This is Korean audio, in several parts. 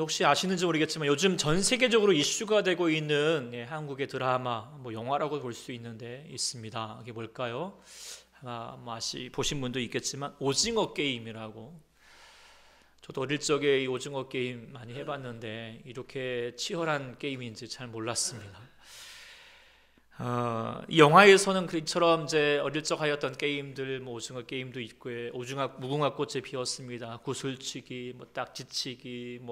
혹시 아시는지 모르겠지만 요즘 전 세계적으로 이슈가 되고 있는 한국의 드라마, 영화라고 볼 수 있는데 있습니다. 이게 뭘까요? 아마 보신 분도 있겠지만 오징어 게임이라고. 저도 어릴 적에 이 오징어 게임 많이 해봤는데 이렇게 치열한 게임인지 잘 몰랐습니다. 이 영화에서는 그처럼 이제 어릴 적 하였던 게임들, 오징어 게임도 있고, 무궁화 꽃이 피었습니다, 구슬치기, 딱지치기,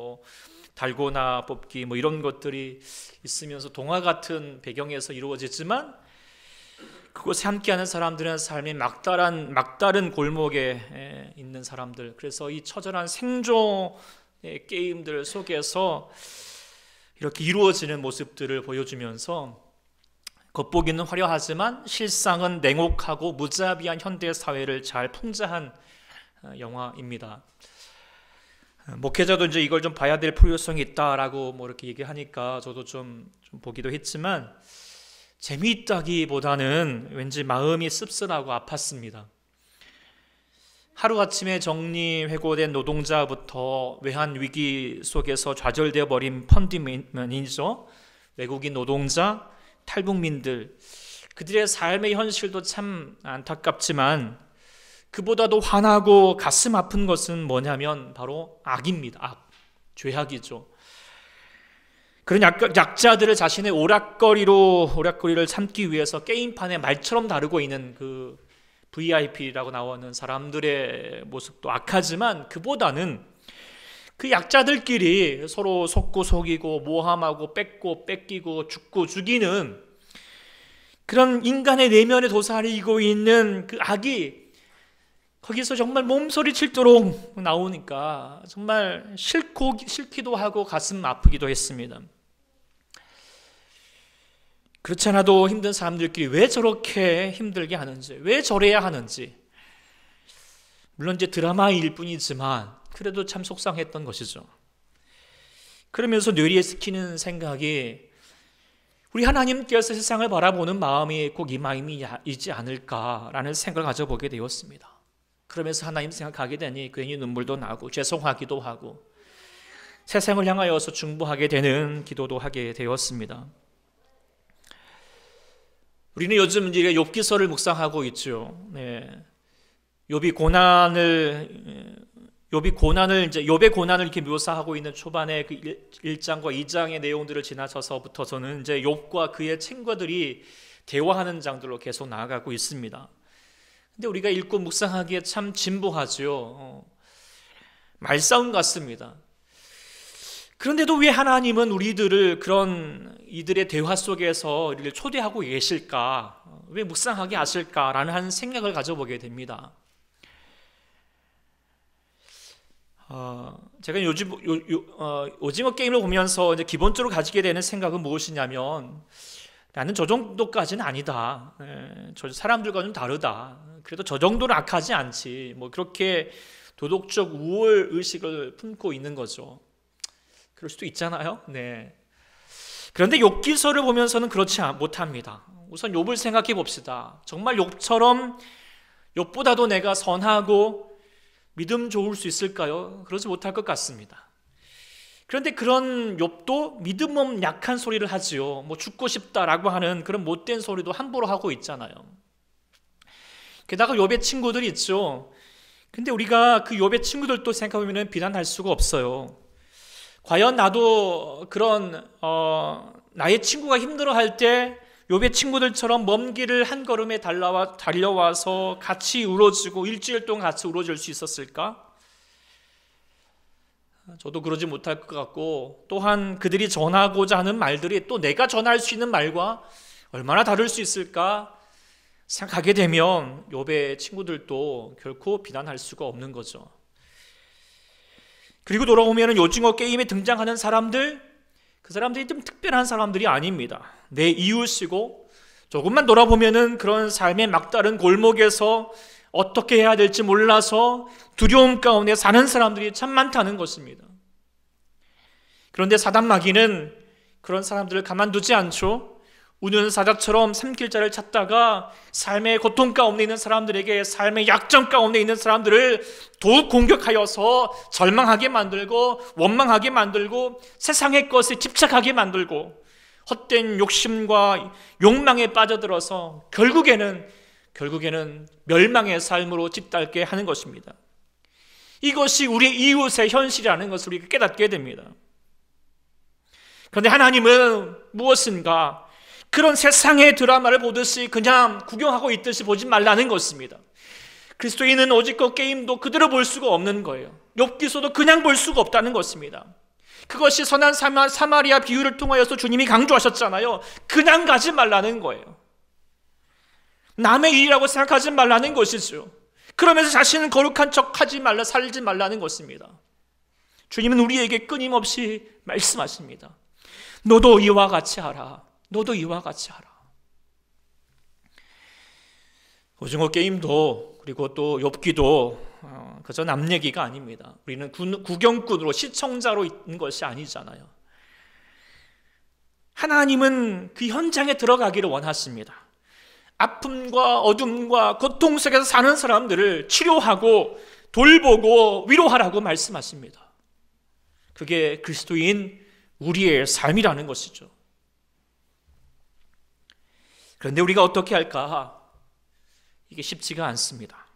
달고나 뽑기, 이런 것들이 있으면서 동화 같은 배경에서 이루어지지만 그곳에 함께하는 사람들은 삶의 막다른 골목에 있는 사람들. 그래서 이 처절한 생존의 게임들 속에서 이렇게 이루어지는 모습들을 보여주면서 겉보기는 화려하지만 실상은 냉혹하고 무자비한 현대 사회를 잘 풍자한 영화입니다. 목회자도 이제 이걸 좀 봐야 될 필요성이 있다라고 이렇게 얘기하니까 저도 좀 보기도 했지만 재미있다기보다는 왠지 마음이 씁쓸하고 아팠습니다. 하루아침에 정리해고된 노동자부터 외환 위기 속에서 좌절되어 버린 펀디맨이죠. 외국인 노동자, 탈북민들, 그들의 삶의 현실도 참 안타깝지만 그보다도 화나고 가슴 아픈 것은 뭐냐면 바로 악입니다. 악, 죄악이죠. 그런 약자들을 자신의 오락거리를 참기 위해서 게임판에 말처럼 다루고 있는 그 VIP라고 나오는 사람들의 모습도 악하지만 그보다는 그 약자들끼리 서로 속고 속이고 모함하고 뺏고 뺏기고 죽고 죽이는 그런 인간의 내면에 도사리고 있는 그 악이 거기서 정말 몸소리 칠도록 나오니까 정말 싫기도 하고 가슴 아프기도 했습니다. 그렇지 않아도 힘든 사람들끼리 왜 저렇게 힘들게 하는지, 왜 저래야 하는지, 물론 이제 드라마일 뿐이지만 그래도 참 속상했던 것이죠. 그러면서 뇌리에 스키는 생각이 우리 하나님께서 세상을 바라보는 마음이 꼭 이 마음이지 않을까라는 생각을 가져보게 되었습니다. 그러면서 하나님 생각하게 되니 괜히 눈물도 나고 죄송하기도 하고 세상을 향하여서 중보하게 되는 기도도 하게 되었습니다. 우리는 요즘 이제 욥기서를 묵상하고 있죠. 욥의 고난을 이렇게 묘사하고 있는 초반에 그 1장과 2장의 내용들을 지나쳐서부터서는 이제 욥과 그의 친구들이 대화하는 장들로 계속 나아가고 있습니다. 근데 우리가 읽고 묵상하기에 참 진부하죠. 말싸움 같습니다. 그런데도 왜 하나님은 우리들을 이들의 대화 속에서 우리를 초대하고 계실까? 왜 묵상하게 하실까라는 한 생각을 가져보게 됩니다. 제가 요즘 오징어 게임을 보면서 이제 기본적으로 가지게 되는 생각은 무엇이냐면 나는 저 정도까지는 아니다. 저 사람들과 좀 다르다. 그래도 저 정도는 악하지 않지. 그렇게 도덕적 우월 의식을 품고 있는 거죠. 그럴 수도 있잖아요. 그런데 욥기서를 보면서는 그렇지 못합니다. 우선 욥을 생각해 봅시다. 정말 욥보다도 내가 선하고 믿음 좋을 수 있을까요? 그러지 못할 것 같습니다. 그런데 그런 욥도 믿음 없는 약한 소리를 하지요. 죽고 싶다라고 하는 그런 못된 소리도 함부로 하고 있잖아요. 게다가 욥의 친구들이 있죠. 근데 우리가 그 욥의 친구들도 생각해보면 비난할 수가 없어요. 과연 나도 그런 나의 친구가 힘들어할 때 욥의 친구들처럼 먼 길을 한 걸음에 달려와서 같이 울어주고 일주일 동안 같이 울어줄 수 있었을까? 저도 그러지 못할 것 같고, 또한 그들이 전하고자 하는 말들이 또 내가 전할 수 있는 말과 얼마나 다를 수 있을까 생각하게 되면 욥의 친구들도 결코 비난할 수가 없는 거죠. 그리고 돌아오면 오징어 게임에 등장하는 사람들, 그 사람들이 좀 특별한 사람들이 아닙니다. 내 이웃이고 조금만 돌아보면은 그런 삶의 막다른 골목에서 어떻게 해야 될지 몰라서 두려움 가운데 사는 사람들이 참 많다는 것입니다. 그런데 사단 마귀는 그런 사람들을 가만두지 않죠. 우는 사자처럼 삼킬자를 찾다가 삶의 고통 가운데 있는 사람들에게, 삶의 약점 가운데 있는 사람들을 더욱 공격하여서 절망하게 만들고 원망하게 만들고 세상의 것에 집착하게 만들고 헛된 욕심과 욕망에 빠져들어서 결국에는 멸망의 삶으로 짓밟게 하는 것입니다. 이것이 우리 이웃의 현실이라는 것을 우리가 깨닫게 됩니다. 그런데 하나님은 무엇인가? 그런 세상의 드라마를 보듯이 그냥 구경하고 있듯이 보지 말라는 것입니다. 그리스도인은 오직것 게임도 그대로 볼 수가 없는 거예요. 욥기서도 그냥 볼 수가 없다는 것입니다. 그것이 선한 사마리아 비유를 통하여서 주님이 강조하셨잖아요. 그냥 가지 말라는 거예요. 남의 일이라고 생각하지 말라는 것이죠. 그러면서 자신은 거룩한 척하지 말라, 살지 말라는 것입니다. 주님은 우리에게 끊임없이 말씀하십니다. 너도 이와 같이 하라. 너도 이와 같이 하라. 오징어 게임도 그리고 또 욥기도 그저 남 얘기가 아닙니다. 우리는 구경꾼으로 시청자로 있는 것이 아니잖아요. 하나님은 그 현장에 들어가기를 원하십니다. 아픔과 어둠과 고통 속에서 사는 사람들을 치료하고 돌보고 위로하라고 말씀하십니다. 그게 그리스도인 우리의 삶이라는 것이죠. 그런데 우리가 어떻게 할까? 이게 쉽지가 않습니다.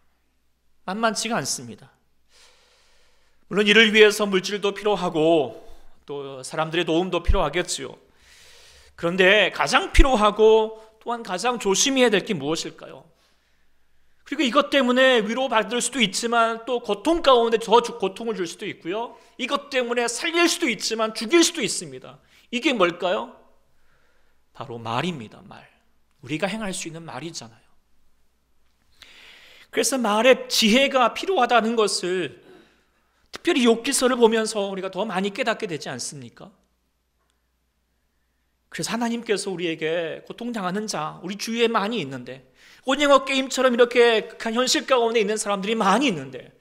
만만치가 않습니다. 물론 이를 위해서 물질도 필요하고 또 사람들의 도움도 필요하겠지요. 그런데 가장 필요하고 또한 가장 조심해야 될 게 무엇일까요? 그리고 이것 때문에 위로받을 수도 있지만 또 고통 가운데 더 고통을 줄 수도 있고요. 이것 때문에 살릴 수도 있지만 죽일 수도 있습니다. 이게 뭘까요? 바로 말입니다. 말. 우리가 행할 수 있는 말이잖아요. 그래서 말의 지혜가 필요하다는 것을 특별히 욥기서를 보면서 우리가 더 많이 깨닫게 되지 않습니까? 그래서 하나님께서 우리에게 고통당하는 자, 우리 주위에 많이 있는데, 오징어 게임처럼 이렇게 극한 현실 가운데 있는 사람들이 많이 있는데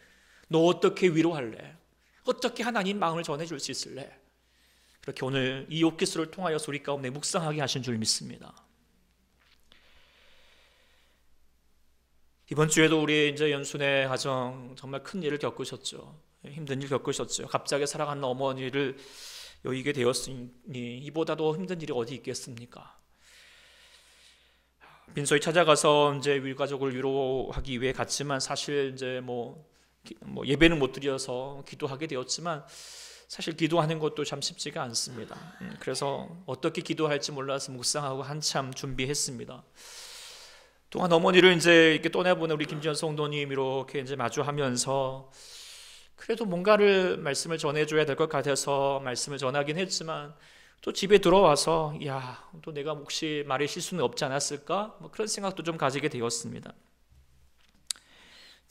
너 어떻게 위로할래? 어떻게 하나님 마음을 전해줄 수 있을래? 그렇게 오늘 이 욥기서를 통하여서 우리 가운데 묵상하게 하신 줄 믿습니다. 이번 주에도 우리 이제 연순의 가정 정말 큰 일을 겪으셨죠. 힘든 일 겪으셨죠. 갑자기 사랑하는 어머니를 여의게 되었으니 이보다도 힘든 일이 어디 있겠습니까? 빈소에 찾아가서 이제 가족을 위로하기 위해 갔지만 사실 이제 뭐 예배는 못 드려서 기도하게 되었지만 사실 기도하는 것도 참 쉽지가 않습니다. 그래서 어떻게 기도할지 몰라서 묵상하고 한참 준비했습니다. 또한 어머니를 이제 이렇게 떠나보낸 우리 김지현 성도님 이렇게 이제 마주하면서 그래도 뭔가를 말씀을 전해줘야 될 것 같아서 말씀을 전하긴 했지만 또 집에 들어와서 또 내가 혹시 말의 실수는 없지 않았을까? 그런 생각도 좀 가지게 되었습니다.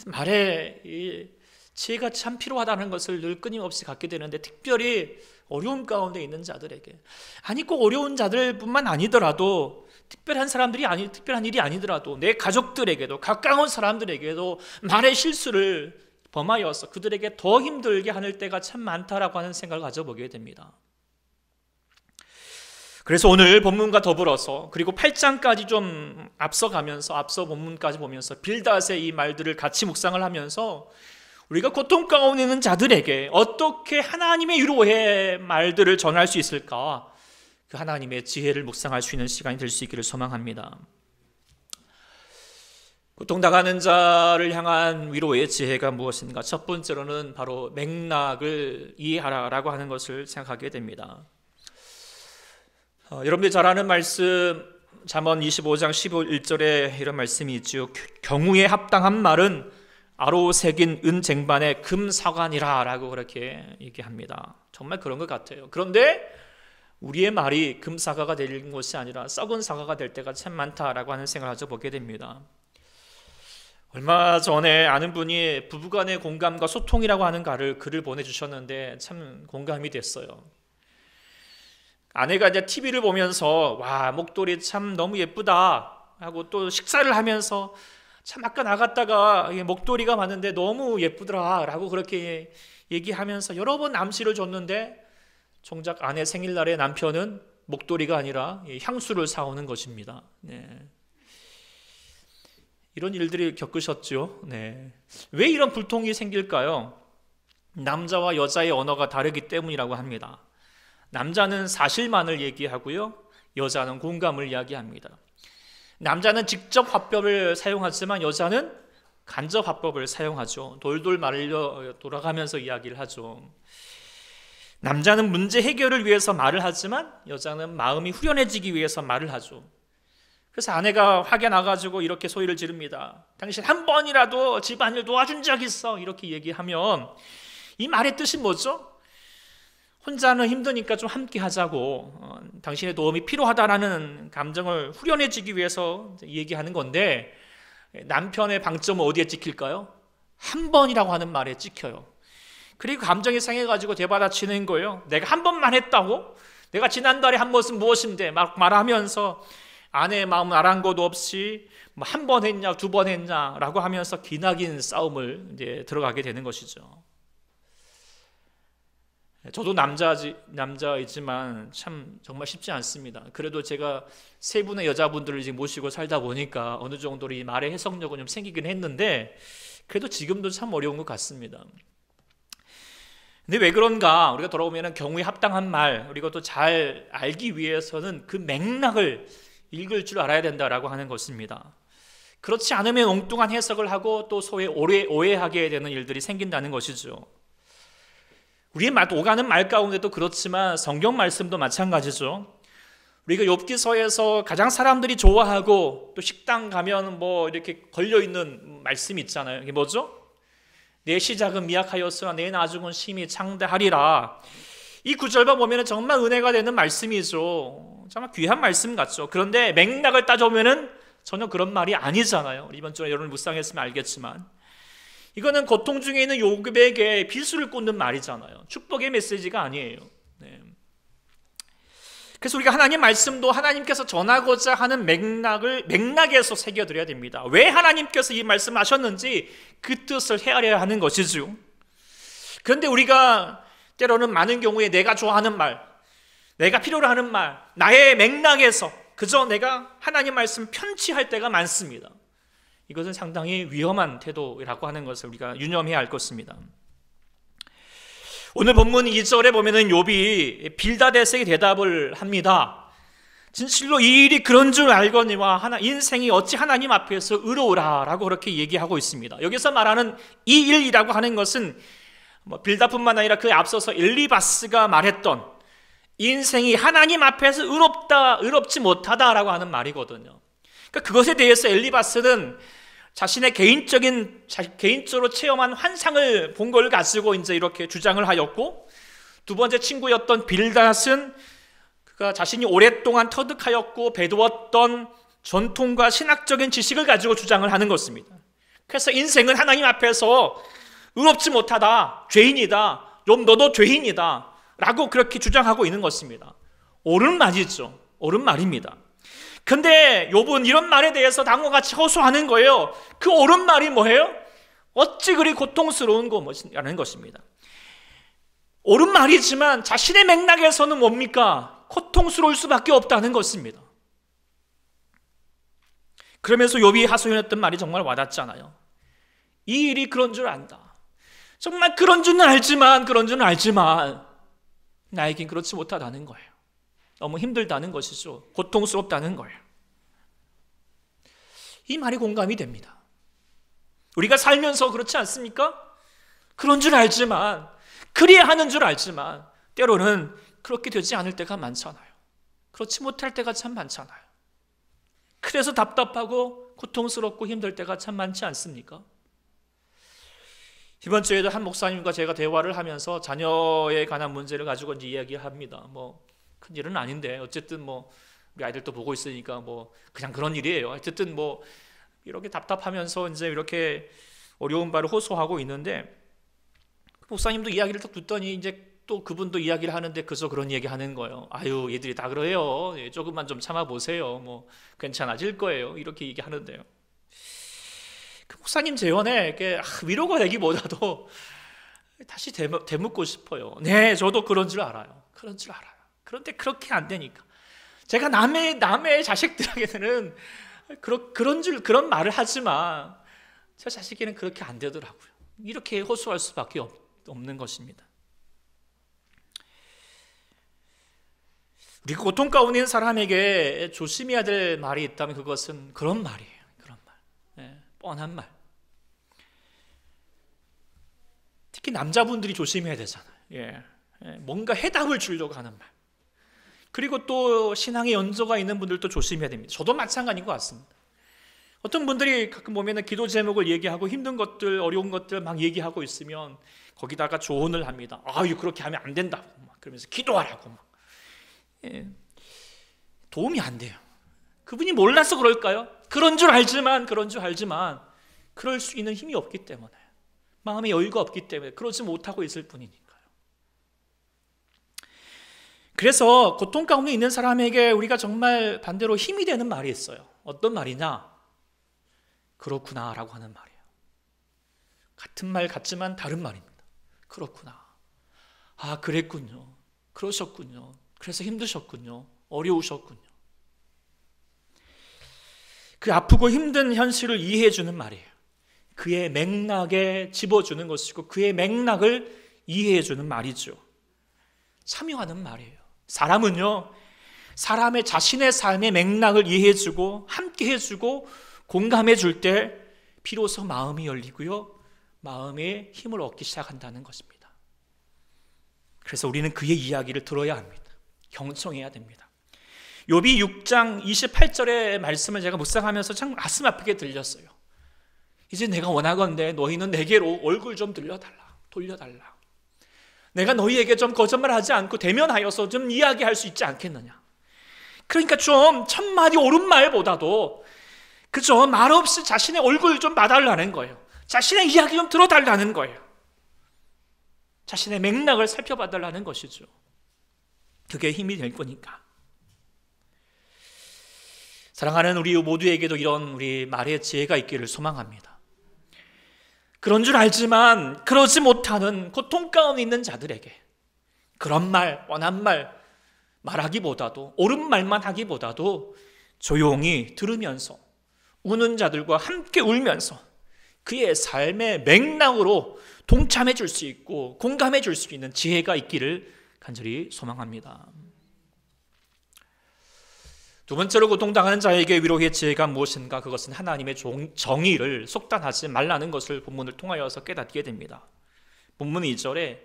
말에 이 지혜가 참 필요하다는 것을 늘 끊임없이 갖게 되는데 특별히 어려움 가운데 있는 자들에게 아니 꼭 어려운 자들뿐만 아니더라도 특별한 일이 아니더라도 내 가족들에게도 가까운 사람들에게도 말의 실수를 범하여서 그들에게 더 힘들게 하는 때가 참 많다라고 하는 생각을 가져보게 됩니다. 그래서 오늘 본문과 더불어서 그리고 8장까지 좀 앞서 본문까지 보면서 빌닷의 이 말들을 같이 묵상을 하면서 우리가 고통 가운데 있는 자들에게 어떻게 하나님의 위로의 말들을 전할 수 있을까? 그 하나님의 지혜를 묵상할 수 있는 시간이 될 수 있기를 소망합니다. 고통당하는 자를 향한 위로의 지혜가 무엇인가? 첫 번째로는 바로 맥락을 이해하라라고 하는 것을 생각하게 됩니다. 여러분들이 잘 아는 말씀 잠언 25장 11절에 이런 말씀이 있죠. 경우에 합당한 말은 아로 새긴 은 쟁반의 금 사관이라 라고 그렇게 얘기합니다. 정말 그런 것 같아요. 그런데 우리의 말이 금 사과가 되는 것이 아니라 썩은 사과가 될 때가 참 많다라고 하는 생각을 가져보게 됩니다. 얼마 전에 아는 분이 부부간의 공감과 소통이라고 하는 글을 보내주셨는데 참 공감이 됐어요. 아내가 이제 TV를 보면서 와 목도리 참 너무 예쁘다 하고 또 식사를 하면서 참 아까 나갔다가 목도리가 봤는데 너무 예쁘더라 라고 그렇게 얘기하면서 여러 번 암시를 줬는데 정작 아내 생일날에 남편은 목도리가 아니라 향수를 사오는 것입니다. 네. 이런 일들이 겪으셨죠? 네. 왜 이런 불통이 생길까요? 남자와 여자의 언어가 다르기 때문이라고 합니다. 남자는 사실만을 얘기하고요, 여자는 공감을 이야기합니다. 남자는 직접 화법을 사용하지만 여자는 간접 화법을 사용하죠. 돌돌 말려 돌아가면서 이야기를 하죠. 남자는 문제 해결을 위해서 말을 하지만 여자는 마음이 후련해지기 위해서 말을 하죠. 그래서 아내가 화가 나가지고 이렇게 소리를 지릅니다. 당신 한 번이라도 집안일 도와준 적 있어? 이렇게 얘기하면 이 말의 뜻이 뭐죠? 혼자는 힘드니까 좀 함께 하자고, 당신의 도움이 필요하다라는 감정을 후련해지기 위해서 얘기하는 건데, 남편의 방점은 어디에 찍힐까요? 한 번이라고 하는 말에 찍혀요. 그리고 감정이 상해가지고 대받아치는 거예요. 내가 한 번만 했다고? 내가 지난달에 한 것은 무엇인데? 막 말하면서 아내의 마음을 아랑곳 것도 없이 한 번 했냐, 두 번 했냐라고 하면서 기나긴 싸움을 이제 들어가게 되는 것이죠. 저도 남자이지만 참 정말 쉽지 않습니다. 그래도 제가 세 분의 여자분들을 이제 모시고 살다 보니까 어느 정도 이 말의 해석력은 좀 생기긴 했는데, 그래도 지금도 참 어려운 것 같습니다. 근데 왜 그런가? 우리가 돌아보면 경우에 합당한 말, 그리고 또 잘 알기 위해서는 그 맥락을 읽을 줄 알아야 된다라고 하는 것입니다. 그렇지 않으면 엉뚱한 해석을 하고 또 소위 오해하게 되는 일들이 생긴다는 것이죠. 우리의 오가는 말 가운데도 그렇지만 성경 말씀도 마찬가지죠. 우리가 욥기서에서 가장 사람들이 좋아하고 또 식당 가면 뭐 이렇게 걸려있는 말씀이 있잖아요. 이게 뭐죠? 내 시작은 미약하였으나 내 나중은 심히 창대하리라. 이 구절만 보면 정말 은혜가 되는 말씀이죠. 정말 귀한 말씀 같죠. 그런데 맥락을 따져보면 전혀 그런 말이 아니잖아요. 이번 주에 여러분 묵상했으면 알겠지만 이거는 고통 중에 있는 욥에게 비수를 꽂는 말이잖아요. 축복의 메시지가 아니에요. 네. 그래서 우리가 하나님 말씀도 하나님께서 전하고자 하는 맥락에서 새겨드려야 됩니다. 왜 하나님께서 이 말씀을 하셨는지 그 뜻을 헤아려야 하는 것이죠. 그런데 우리가 때로는 많은 경우에 내가 좋아하는 말, 내가 필요로 하는 말, 나의 맥락에서 그저 내가 하나님 말씀 편취할 때가 많습니다. 이것은 상당히 위험한 태도라고 하는 것을 우리가 유념해야 할 것입니다. 오늘 본문 2절에 보면은 욥이 빌다댓에게 대답을 합니다. 진실로 이 일이 그런 줄 알거니와 인생이 어찌 하나님 앞에서 의로우라라고 그렇게 얘기하고 있습니다. 여기서 말하는 이 일이라고 하는 것은 빌다뿐만 아니라 그에 앞서서 엘리바스가 말했던 인생이 하나님 앞에서 의롭지 못하다라고 하는 말이거든요. 그러니까 그것에 대해서 엘리바스는 자신의 개인적으로 체험한 환상을 본 걸 가지고 이제 이렇게 주장을 하였고, 두 번째 친구였던 빌닷은 그가 자신이 오랫동안 터득하였고 배웠던 전통과 신학적인 지식을 가지고 주장을 하는 것입니다. 그래서 인생은 하나님 앞에서 의롭지 못하다, 죄인이다, 욥 너도 죄인이다 라고 그렇게 주장하고 있는 것입니다. 옳은 말이죠. 옳은 말입니다. 근데 욥은 이런 말에 대해서 다음과 같이 호소하는 거예요. 그 옳은 말이 뭐예요? 어찌 그리 고통스러운 거라는 것입니다. 옳은 말이지만 자신의 맥락에서는 뭡니까? 고통스러울 수밖에 없다는 것입니다. 그러면서 욥이 하소연했던 말이 정말 와닿잖아요. 이 일이 그런 줄 안다. 정말 그런 줄은 알지만 나에겐 그렇지 못하다는 거예요. 너무 힘들다는 것이죠. 고통스럽다는 거예요. 이 말이 공감이 됩니다. 우리가 살면서 그렇지 않습니까? 그런 줄 알지만, 그래야 하는 줄 알지만 때로는 그렇게 되지 않을 때가 많잖아요. 그렇지 못할 때가 참 많잖아요. 그래서 답답하고 고통스럽고 힘들 때가 참 많지 않습니까? 이번 주에도 한 목사님과 제가 대화를 하면서 자녀에 관한 문제를 가지고 이제 이야기합니다. 큰 일은 아닌데 어쨌든 우리 아이들도 보고 있으니까 그냥 그런 일이에요. 어쨌든 이렇게 답답하면서 이제 이렇게 어려운 바를 호소하고 있는데, 목사님도 이야기를 딱 듣더니 이제 또 그분도 이야기를 하는데 그저 그런 얘기 하는 거예요. 아유, 얘들이 다 그래요. 조금만 좀 참아보세요. 괜찮아질 거예요. 이렇게 얘기하는데요. 그 목사님 재원에 이렇게 위로가 되기보다도 다시 되묻고 싶어요. 네, 저도 그런 줄 알아요. 그런데 그렇게 안 되니까. 제가 남의 자식들에게는 그런 말을 하지만 제 자식에게는 그렇게 안 되더라고요. 이렇게 호소할 수밖에 없는 것입니다. 우리 고통 가운데 있는 사람에게 조심해야 될 말이 있다면 그것은 그런 말이에요. 그런 말, 뻔한 말. 특히 남자분들이 조심해야 되잖아요. 뭔가 해답을 주려고 하는 말. 그리고 또 신앙의 연조가 있는 분들도 조심해야 됩니다. 저도 마찬가지인 것 같습니다. 어떤 분들이 가끔 보면 기도 제목을 얘기하고 힘든 것들, 어려운 것들 막 얘기하고 있으면 거기다가 조언을 합니다. 그렇게 하면 안 된다고 막 그러면서 기도하라고 막. 도움이 안 돼요. 그분이 몰라서 그럴까요? 그런 줄 알지만 그럴 수 있는 힘이 없기 때문에, 마음의 여유가 없기 때문에 그러지 못하고 있을 뿐이니까요. 그래서 고통 가운데 있는 사람에게 우리가 정말 반대로 힘이 되는 말이 있어요. 어떤 말이냐? 그렇구나 라고 하는 말이에요. 같은 말 같지만 다른 말입니다. 그렇구나. 그랬군요. 그러셨군요. 그래서 힘드셨군요. 어려우셨군요. 그 아프고 힘든 현실을 이해해 주는 말이에요. 그의 맥락에 집어주는 것이고 그의 맥락을 이해해 주는 말이죠. 참여하는 말이에요. 사람은요, 사람의 자신의 삶의 맥락을 이해해 주고 함께 해주고 공감해 줄 때 비로소 마음이 열리고요, 마음의 힘을 얻기 시작한다는 것입니다. 그래서 우리는 그의 이야기를 들어야 합니다. 경청해야 됩니다. 욥이 6장 28절의 말씀을 제가 묵상하면서 참 가슴 아프게 들렸어요. 이제 내가 원하건대 너희는 내게로 얼굴 좀 돌려달라. 내가 너희에게 좀 거짓말하지 않고 대면하여서 좀 이야기할 수 있지 않겠느냐. 그러니까 좀 첫마디 옳은 말보다도 그저 말없이 자신의 얼굴 좀 봐달라는 거예요. 자신의 이야기 좀 들어달라는 거예요. 자신의 맥락을 살펴봐달라는 것이죠. 그게 힘이 될 거니까. 사랑하는 우리 모두에게도 이런 우리 말의 지혜가 있기를 소망합니다. 그런 줄 알지만 그러지 못하는 고통 가운데 있는 자들에게 그런 말, 뻔한 말 말하기보다도, 옳은 말만 하기보다도 조용히 들으면서 우는 자들과 함께 울면서 그의 삶의 맥락으로 동참해 줄 수 있고 공감해 줄 수 있는 지혜가 있기를 간절히 소망합니다. 두 번째로 고통당하는 자에게 위로의 지혜가 무엇인가? 그것은 하나님의 정의를 속단하지 말라는 것을 본문을 통하여서 깨닫게 됩니다. 본문 2절에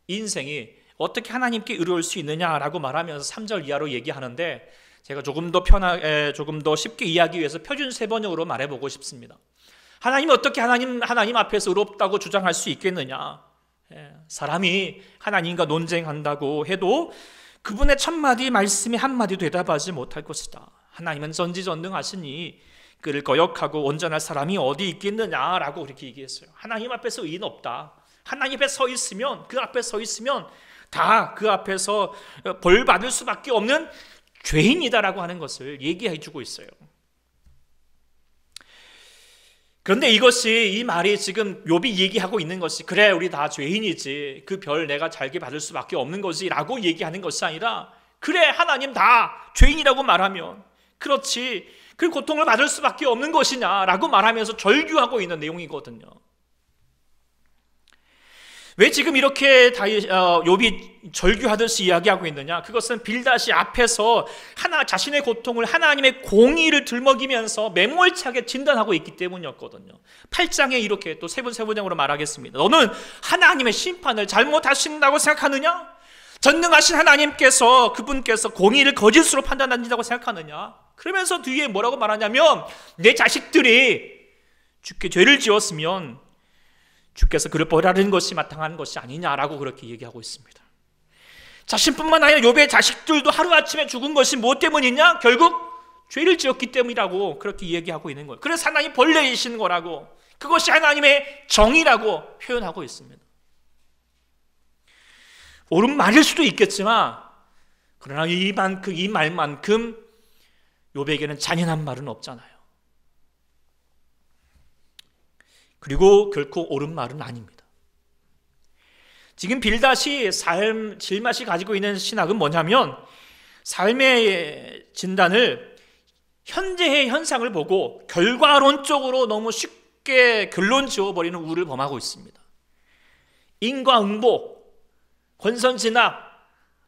인생이 어떻게 하나님께 의로울 수 있느냐라고 말하면서 3절 이하로 얘기하는데, 제가 조금 더 쉽게 이해하기 위해서 표준 세번역으로 말해보고 싶습니다. 하나님이 어떻게 하나님 앞에서 의롭다고 주장할 수 있겠느냐? 사람이 하나님과 논쟁한다고 해도 그분의 첫마디 말씀에 한마디도 대답하지 못할 것이다. 하나님은 전지전능하시니 그를 거역하고 온전할 사람이 어디 있겠느냐라고 그렇게 얘기했어요. 하나님 앞에서 의인 없다. 하나님 앞에 서 있으면, 그 앞에 서 있으면 다 그 앞에서 벌 받을 수밖에 없는 죄인이다라고 하는 것을 얘기해 주고 있어요. 그런데 이 말이 지금 욥이 얘기하고 있는 것이, 그래 우리 다 죄인이지, 그 벌 내가 잘게 받을 수밖에 없는 거지 라고 얘기하는 것이 아니라, 그래 하나님 다 죄인이라고 말하면 그렇지, 그 고통을 받을 수밖에 없는 것이냐 라고 말하면서 절규하고 있는 내용이거든요. 왜 지금 이렇게 욥이 절규하듯이 이야기하고 있느냐? 그것은 빌닷이 앞에서 자신의 고통을 하나님의 공의를 들먹이면서 매몰차게 진단하고 있기 때문이었거든요. 8장에 이렇게 또 세분세분형으로 말하겠습니다. 너는 하나님의 심판을 잘못하신다고 생각하느냐? 전능하신 하나님께서, 그분께서 공의를 거짓으로 판단하신다고 생각하느냐? 그러면서 뒤에 뭐라고 말하냐면, 내 자식들이 주께 죄를 지었으면 주께서 그를 벌하는 것이 마땅한 것이 아니냐라고 그렇게 얘기하고 있습니다. 자신뿐만 아니라 욥의 자식들도 하루아침에 죽은 것이 무엇 때문이냐? 결국 죄를 지었기 때문이라고 그렇게 얘기하고 있는 거예요. 그래서 하나님 벌 내리신 거라고, 그것이 하나님의 정의라고 표현하고 있습니다. 옳은 말일 수도 있겠지만, 그러나 이 말만큼 욥에게는 잔인한 말은 없잖아요. 그리고 결코 옳은 말은 아닙니다. 지금 빌닷이 질맛이 가지고 있는 신학은 뭐냐면, 삶의 진단을 현재의 현상을 보고 결과론적으로 너무 쉽게 결론 지어버리는 우를 범하고 있습니다. 인과응보, 권선징악,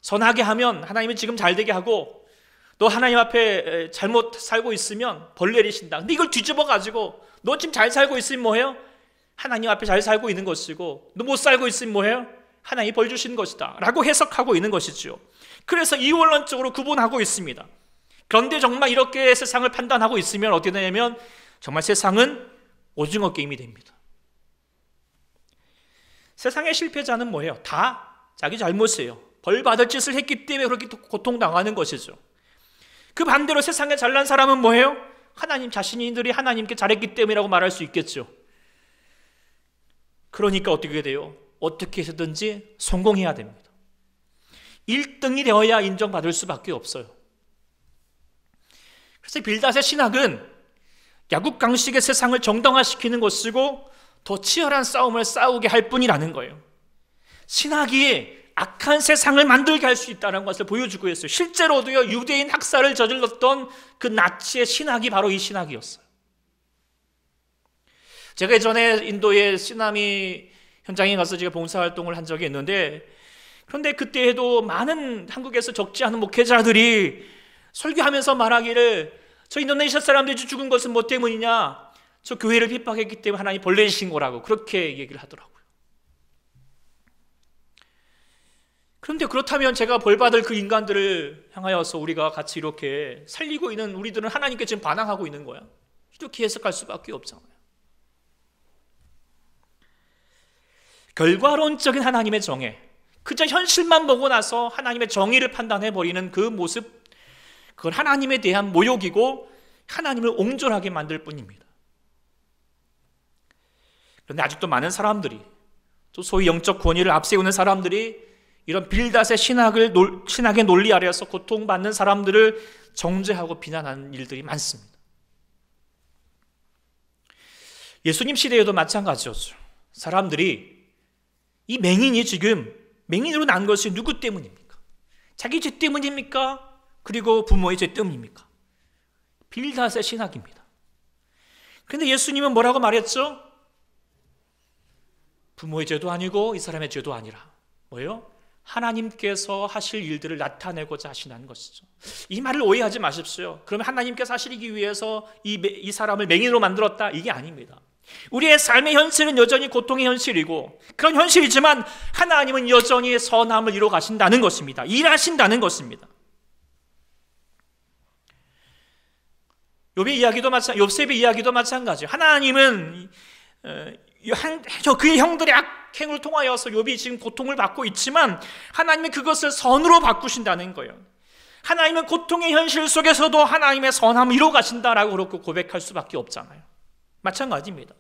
선하게 하면 하나님이 지금 잘되게 하고, 너 하나님 앞에 잘못 살고 있으면 벌 내리신다. 근데 이걸 뒤집어가지고 너 지금 잘 살고 있으면 뭐해요? 하나님 앞에 잘 살고 있는 것이고, 너 못 살고 있으면 뭐해요? 하나님이 벌 주시는 것이다 라고 해석하고 있는 것이죠. 그래서 이원론적으로 구분하고 있습니다. 그런데 정말 이렇게 세상을 판단하고 있으면 어떻게 되냐면 정말 세상은 오징어 게임이 됩니다. 세상의 실패자는 뭐예요? 다 자기 잘못이에요. 벌 받을 짓을 했기 때문에 그렇게 고통당하는 것이죠. 그 반대로 세상에 잘난 사람은 뭐예요? 하나님 자신들이 하나님께 잘했기 때문이라고 말할 수 있겠죠. 그러니까 어떻게 돼요? 어떻게 해서든지 성공해야 됩니다. 1등이 되어야 인정받을 수밖에 없어요. 그래서 빌닷의 신학은 야국강식의 세상을 정당화시키는 것이고 더 치열한 싸움을 싸우게 할 뿐이라는 거예요. 신학이 악한 세상을 만들게 할 수 있다는 것을 보여주고 있어요. 실제로도요, 유대인 학살을 저질렀던 그 나치의 신학이 바로 이 신학이었어요. 제가 예전에 인도의 쓰나미 현장에 가서 제가 봉사활동을 한 적이 있는데, 그런데 그때에도 많은 한국에서 적지 않은 목회자들이 설교하면서 말하기를, 저 인도네시아 사람들이 죽은 것은 뭐 때문이냐, 저 교회를 핍박했기 때문에 하나님 벌 내리신 거라고 그렇게 얘기를 하더라고요. 그런데 그렇다면 제가 벌받을 그 인간들을 향하여서 우리가 같이 이렇게 살리고 있는 우리들은 하나님께 지금 반항하고 있는 거야. 이렇게 해석할 수밖에 없잖아요. 결과론적인 하나님의 정의, 그저 현실만 보고 나서 하나님의 정의를 판단해버리는 그 모습, 그건 하나님에 대한 모욕이고 하나님을 옹졸하게 만들 뿐입니다. 그런데 아직도 많은 사람들이, 또 소위 영적 권위를 앞세우는 사람들이 이런 빌닷의 신학의 논리 아래에서 고통받는 사람들을 정죄하고 비난하는 일들이 많습니다. 예수님 시대에도 마찬가지였죠. 사람들이 이 맹인이 지금 맹인으로 난 것이 누구 때문입니까? 자기 죄 때문입니까? 그리고 부모의 죄 때문입니까? 빌닷의 신학입니다. 그런데 예수님은 뭐라고 말했죠? 부모의 죄도 아니고 이 사람의 죄도 아니라 뭐예요? 하나님께서 하실 일들을 나타내고자 하시는 것이죠. 이 말을 오해하지 마십시오. 그러면 하나님께서 하시기 위해서 이 사람을 맹인으로 만들었다, 이게 아닙니다. 우리의 삶의 현실은 여전히 고통의 현실이고, 그런 현실이지만 하나님은 여전히 선함을 이루어 가신다는 것입니다. 일하신다는 것입니다. 욥셉의 이야기도 마찬가지예요. 하나님은 그의 형들의 악행을 통하여서 욥이 지금 고통을 받고 있지만 하나님은 그것을 선으로 바꾸신다는 거예요. 하나님은 고통의 현실 속에서도 하나님의 선함을 이루어 가신다라고 그렇게 고백할 수밖에 없잖아요. 마찬가지입니다.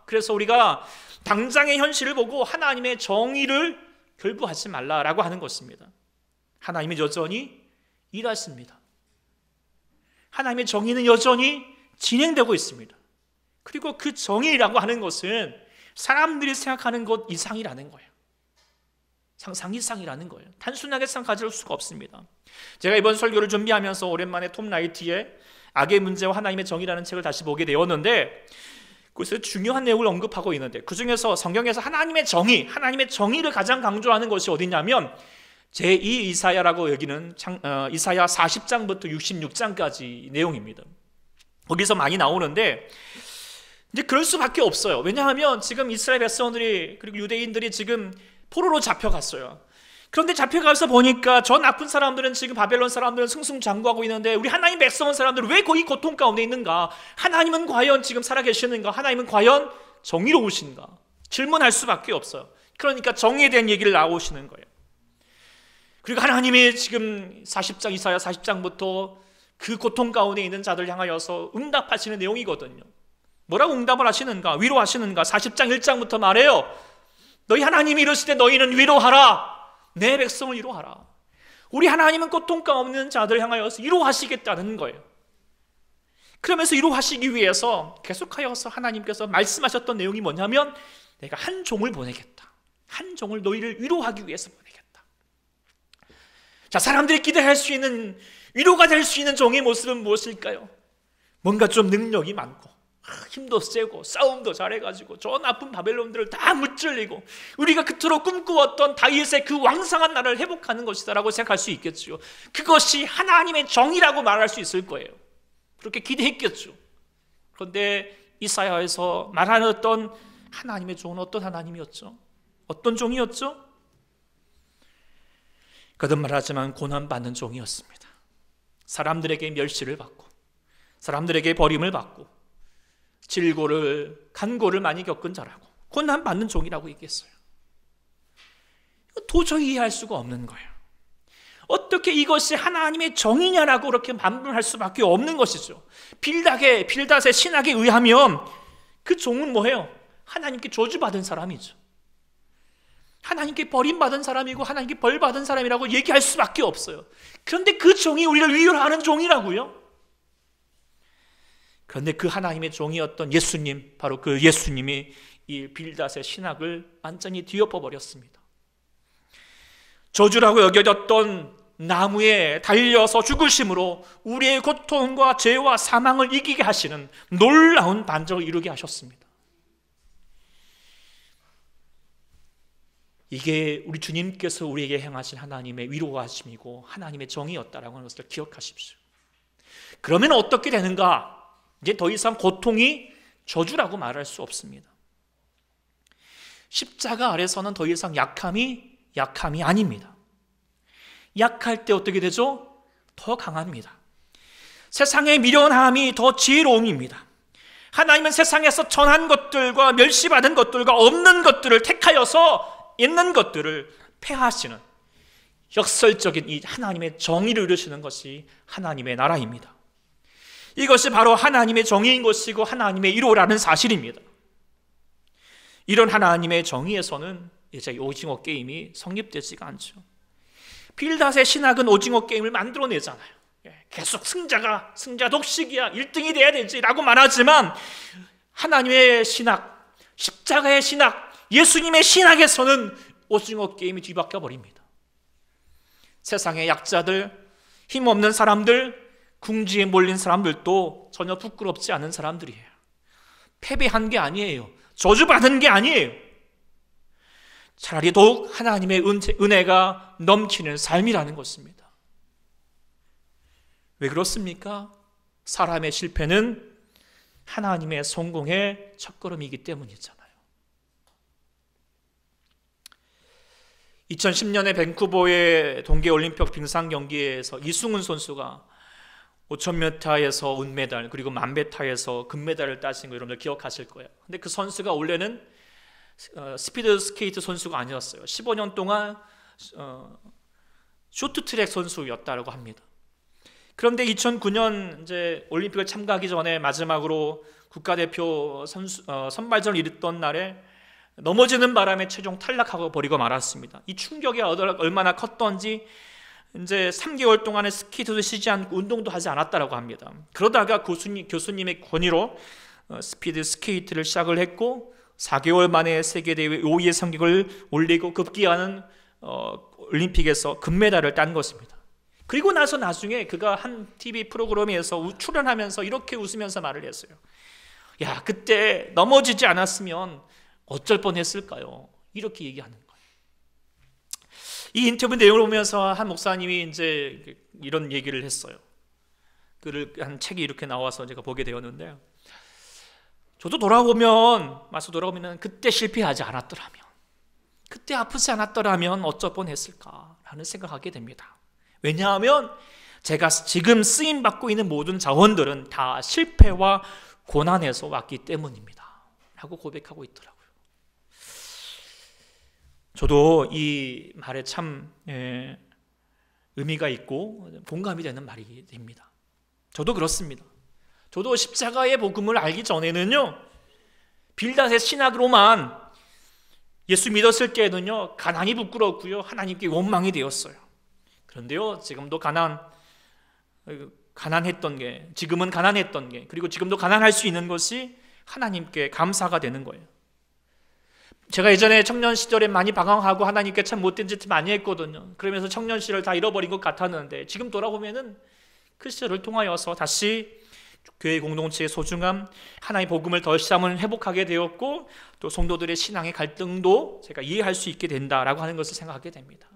그래서 우리가 당장의 현실을 보고 하나님의 정의를 결부하지 말라라고 하는 것입니다. 하나님은 여전히 일하십니다. 하나님의 정의는 여전히 진행되고 있습니다. 그리고 그 정의라고 하는 것은 사람들이 생각하는 것 이상이라는 거예요. 상상 이상이라는 거예요. 단순하게 생각할 수가 없습니다. 제가 이번 설교를 준비하면서 오랜만에 톰 라이트의 악의 문제와 하나님의 정의라는 책을 다시 보게 되었는데, 그것에서 중요한 내용을 언급하고 있는데, 그 중에서 성경에서 하나님의 정의를 가장 강조하는 것이 어디냐면 제2 이사야라고 여기는 이사야 40장부터 66장까지 내용입니다. 거기서 많이 나오는데, 이제 그럴 수밖에 없어요. 왜냐하면 지금 이스라엘 백성들이, 그리고 유대인들이 지금 포로로 잡혀갔어요. 그런데 잡혀가서 보니까 저 나쁜 사람들은, 지금 바벨론 사람들은 승승장구하고 있는데 우리 하나님 백성은 사람들은 왜 거기 고통 가운데 있는가? 하나님은 과연 지금 살아계시는가? 하나님은 과연 정의로우신가? 질문할 수밖에 없어요. 그러니까 정의에 대한 얘기를 나오시는 거예요. 그리고 하나님이 지금 이사야 40장부터 그 고통 가운데 있는 자들 향하여서 응답하시는 내용이거든요. 뭐라고 응답을 하시는가? 위로하시는가? 40장 1장부터 말해요. 너희 하나님이 이르시되 너희는 위로하라. 내 백성을 위로하라. 우리 하나님은 고통 가운데 있는 자들 향하여서 위로하시겠다는 거예요. 그러면서 위로하시기 위해서 계속하여서 하나님께서 말씀하셨던 내용이 뭐냐면, 내가 한 종을 보내겠다. 한 종을 너희를 위로하기 위해서 보내겠다. 자, 사람들이 기대할 수 있는, 위로가 될 수 있는 종의 모습은 무엇일까요? 뭔가 좀 능력이 많고 힘도 세고 싸움도 잘해가지고 저 나쁜 바벨론들을 다 무찔리고 우리가 그토록 꿈꾸었던 다윗의 그 왕성한 나라를 회복하는 것이다라고 생각할 수 있겠죠. 그것이 하나님의 정의라고 말할 수 있을 거예요. 그렇게 기대했겠죠. 그런데 이사야에서 말하였던 하나님의 종은 어떤 하나님이었죠? 어떤 종이었죠? 거듭 말하지만 고난받는 종이었습니다. 사람들에게 멸시를 받고 사람들에게 버림을 받고 질고를 간고를 많이 겪은 자라고 고난받는 종이라고 얘기했어요. 도저히 이해할 수가 없는 거예요. 어떻게 이것이 하나님의 정의냐라고 그렇게 반문할 수밖에 없는 것이죠. 빌닷의 신학에 의하면 그 종은 뭐예요? 하나님께 저주받은 사람이죠. 하나님께 버림받은 사람이고 하나님께 벌받은 사람이라고 얘기할 수밖에 없어요. 그런데 그 종이 우리를 위로하는 종이라고요. 그런데 그 하나님의 종이었던 예수님, 바로 그 예수님이 이 빌닷의 신학을 완전히 뒤엎어 버렸습니다. 저주라고 여겨졌던 나무에 달려서 죽으심으로 우리의 고통과 죄와 사망을 이기게 하시는 놀라운 반전을 이루게 하셨습니다. 이게 우리 주님께서 우리에게 행하신 하나님의 위로하심이고 하나님의 정의였다라고 하는 것을 기억하십시오. 그러면 어떻게 되는가? 이제 더 이상 고통이 저주라고 말할 수 없습니다. 십자가 아래서는 더 이상 약함이 아닙니다. 약할 때 어떻게 되죠? 더 강합니다. 세상의 미련함이 더 지혜로움입니다. 하나님은 세상에서 천한 것들과 멸시받은 것들과 없는 것들을 택하여서 있는 것들을 폐하시는 역설적인 이 하나님의 정의를 이루시는 것이 하나님의 나라입니다. 이것이 바로 하나님의 정의인 것이고 하나님의 위로라는 사실입니다. 이런 하나님의 정의에서는 이제 오징어 게임이 성립되지가 않죠. 빌닷의 신학은 오징어 게임을 만들어내잖아요. 계속 승자 독식이야, 1등이 돼야 되지 라고 말하지만 하나님의 신학, 십자가의 신학, 예수님의 신학에서는 오징어 게임이 뒤바뀌어 버립니다. 세상의 약자들, 힘없는 사람들, 궁지에 몰린 사람들도 전혀 부끄럽지 않은 사람들이에요. 패배한 게 아니에요. 저주받은 게 아니에요. 차라리 더욱 하나님의 은혜가 넘치는 삶이라는 것입니다. 왜 그렇습니까? 사람의 실패는 하나님의 성공의 첫걸음이기 때문이잖아요. 2010년에 밴쿠버의 동계올림픽 빙상 경기에서 이승훈 선수가 5000m에서 은메달 그리고 1000m에서 금메달을 따신 거 여러분들 기억하실 거예요. 근데 그 선수가 원래는 스피드 스케이트 선수가 아니었어요. 15년 동안 쇼트트랙 선수였다고 합니다. 그런데 2009년 이제 올림픽을 참가하기 전에 마지막으로 국가대표 선발전을 이뤘던 날에 넘어지는 바람에 최종 탈락하고 버리고 말았습니다. 이 충격이 얼마나 컸던지 이제 3개월 동안의 스케이트도 쉬지 않고 운동도 하지 않았다고 합니다. 그러다가 교수님의 권유로 스피드 스케이트를 시작을 했고 4개월 만에 세계대회 5위의 성적을 올리고 급기야는 올림픽에서 금메달을 딴 것입니다. 그리고 나서 나중에 그가 한 TV 프로그램에서 출연하면서 이렇게 웃으면서 말을 했어요. 야, 그때 넘어지지 않았으면 어쩔 뻔했을까요? 이렇게 얘기하는 거예요. 이 인터뷰 내용을 보면서 한 목사님이 이제 이런 얘기를 했어요. 한 책이 이렇게 나와서 제가 보게 되었는데, 저도 돌아보면 그때 실패하지 않았더라면, 그때 아프지 않았더라면 어쩔 뻔했을까라는 생각하게 됩니다. 왜냐하면 제가 지금 쓰임 받고 있는 모든 자원들은 다 실패와 고난에서 왔기 때문입니다. 라고 고백하고 있더라고요. 저도 이 말에 참 의미가 있고 공감이 되는 말이 됩니다. 저도 그렇습니다. 저도 십자가의 복음을 알기 전에는요, 빌닷의 신학으로만 예수 믿었을 때에는요, 가난이 부끄럽고요, 하나님께 원망이 되었어요. 그런데요, 지금도 가난했던 게, 지금은 가난했던 게, 그리고 지금도 가난할 수 있는 것이 하나님께 감사가 되는 거예요. 제가 예전에 청년 시절에 많이 방황하고 하나님께 참 못된 짓 많이 했거든요. 그러면서 청년 시절을 다 잃어버린 것 같았는데 지금 돌아보면은 그 시절을 통하여서 다시 교회 공동체의 소중함, 하나님의 복음을 다시 한번 회복하게 되었고, 또 성도들의 신앙의 갈등도 제가 이해할 수 있게 된다라고 하는 것을 생각하게 됩니다.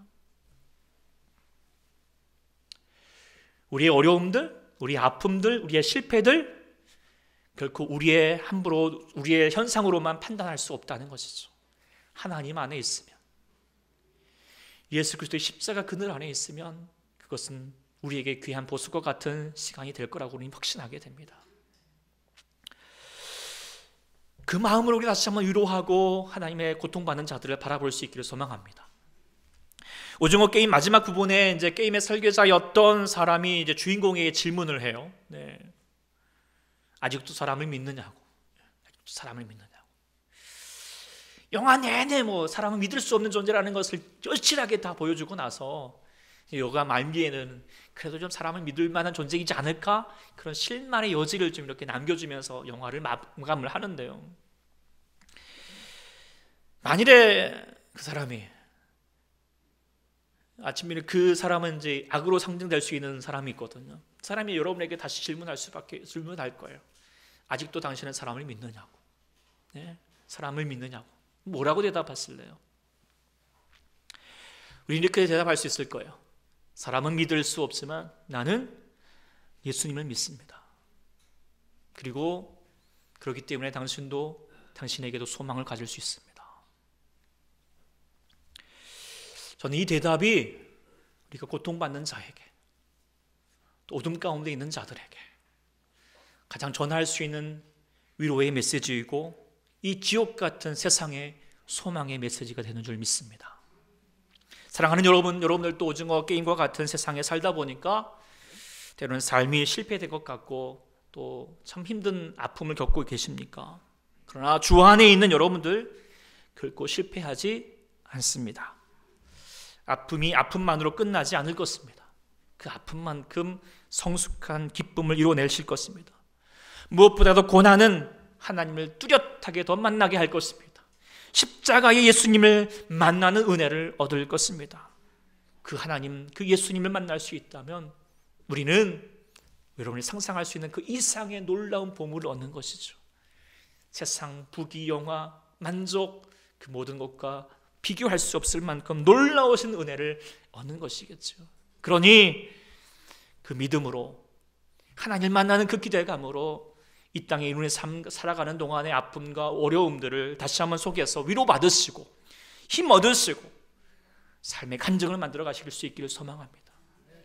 우리의 어려움들, 우리의 아픔들, 우리의 실패들 결코 우리의 함부로 우리의 현상으로만 판단할 수 없다는 것이죠. 하나님 안에 있으면, 예수 그리스도의 십자가 그늘 안에 있으면 그것은 우리에게 귀한 보석과 같은 시간이 될 거라고 우리는 확신하게 됩니다. 그 마음으로 우리 다시 한번 위로하고 하나님의 고통받는 자들을 바라볼 수 있기를 소망합니다. 오징어 게임 마지막 부분에 이제 게임의 설계자였던 사람이 이제 주인공에게 질문을 해요. 네. 아직도 사람을 믿느냐고. 아직도 사람을 믿느냐고. 영화 내내 뭐 사람은 믿을 수 없는 존재라는 것을 절실하게 다 보여주고 나서 여가 말기에는 그래도 좀 사람을 믿을 만한 존재이지 않을까? 그런 실만의 여지를 좀 이렇게 남겨주면서 영화를 마감을 하는데요. 만일에 그 사람이 아침에 그 사람은 이제 악으로 상징될 수 있는 사람이 있거든요. 사람이 여러분에게 다시 질문할 거예요. 아직도 당신은 사람을 믿느냐고. 네? 사람을 믿느냐고. 뭐라고 대답했을래요? 우리 이렇게 대답할 수 있을 거예요. 사람은 믿을 수 없지만 나는 예수님을 믿습니다. 그리고 그렇기 때문에 당신에게도 소망을 가질 수 있습니다. 저는 이 대답이 우리가 고통받는 자에게, 또 어둠 가운데 있는 자들에게 가장 전할 수 있는 위로의 메시지이고, 이 지옥 같은 세상의 소망의 메시지가 되는 줄 믿습니다. 사랑하는 여러분들도 오징어 게임과 같은 세상에 살다 보니까 때로는 삶이 실패된 것 같고 또 참 힘든 아픔을 겪고 계십니까? 그러나 주 안에 있는 여러분들 결코 실패하지 않습니다. 아픔이 아픔만으로 끝나지 않을 것입니다. 그 아픔만큼 성숙한 기쁨을 이뤄내실 것입니다. 무엇보다도 고난은 하나님을 뚜렷하게 더 만나게 할 것입니다. 십자가의 예수님을 만나는 은혜를 얻을 것입니다. 그 하나님, 그 예수님을 만날 수 있다면 우리는 여러분이 상상할 수 있는 그 이상의 놀라운 보물을 얻는 것이죠. 세상, 부귀, 영화, 만족, 그 모든 것과 비교할 수 없을 만큼 놀라우신 은혜를 얻는 것이겠죠. 그러니 그 믿음으로, 하나님을 만나는 그 기대감으로 이 땅에 이룬의 삶 살아가는 동안의 아픔과 어려움들을 다시 한번 속에서 위로받으시고 힘 얻으시고 삶의 간증을 만들어 가실 수 있기를 소망합니다.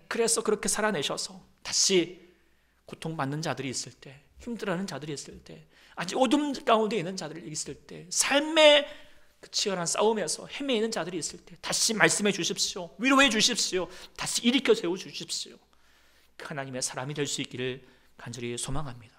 그래서 그렇게 살아내셔서 다시 고통받는 자들이 있을 때, 힘들어하는 자들이 있을 때, 아직 어둠 가운데 있는 자들이 있을 때, 삶의 그 치열한 싸움에서 헤매이는 자들이 있을 때 다시 말씀해 주십시오. 위로해 주십시오. 다시 일으켜 세워 주십시오. 하나님의 사람이 될 수 있기를 간절히 소망합니다.